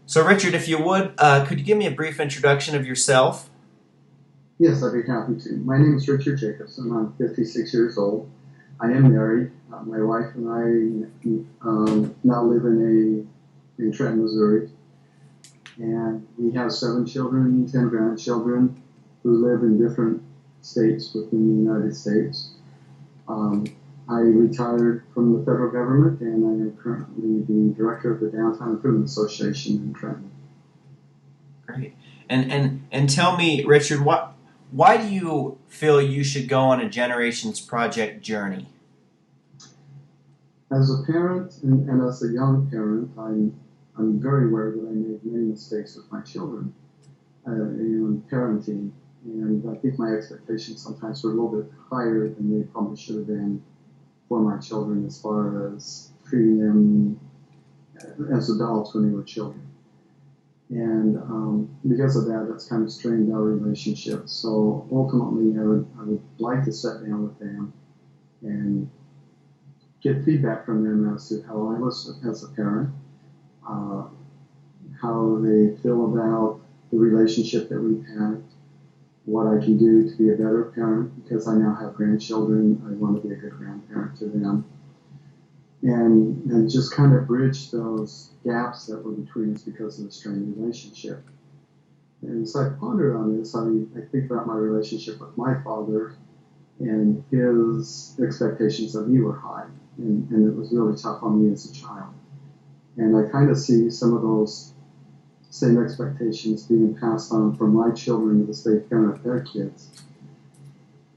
So, Richard, if you would, could you give me a brief introduction of yourself? Yes, I'd be happy to. My name is Richard Jacobsen. I'm 56 years old. I am married. My wife and I now live in Trenton, Missouri, and we have 7 children, 10 grandchildren who live in different states within the United States. Um, I retired from the federal government, and I am currently the director of the Downtown Improvement Association in Trenton. Great. And tell me, Richard, why do you feel you should go on a Generations Project journey? As a parent and as a young parent, I'm very aware that I made many mistakes with my children in parenting, and I think my expectations sometimes were a little bit higher than they probably should have been for my children as far as treating them as adults when they were children. And because of that, that's kind of strained our relationship. So ultimately, I would like to sit down with them and get feedback from them as to how I was as a parent, uh, how they feel about the relationship that we've had, what I can do to be a better parent because I now have grandchildren. I want to be a good grandparent to them. And just kind of bridge those gaps that were between us because of the strained relationship. And as I ponder on this, I think about my relationship with my father, and his expectations of me were high, and it was really tough on me as a child. And I kind of see some of those same expectations being passed on from my children as they parent their kids.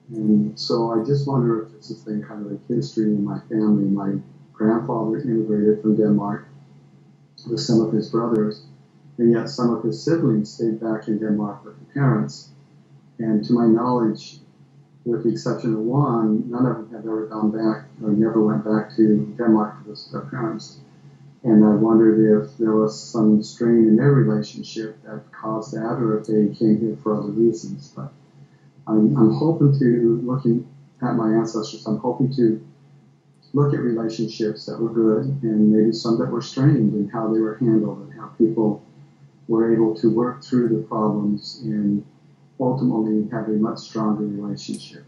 And so I just wonder if this has been kind of a history in my family. My grandfather immigrated from Denmark with some of his brothers, and yet some of his siblings stayed back in Denmark with the parents. And to my knowledge, with the exception of one, none of them have ever gone back or never went back to Denmark to visit their parents. And I wondered if there was some strain in their relationship that caused that, or if they came here for other reasons. But I'm hoping to, looking at my ancestors, I'm hoping to look at relationships that were good and maybe some that were strained and how they were handled and how people were able to work through the problems and ultimately have a much stronger relationship.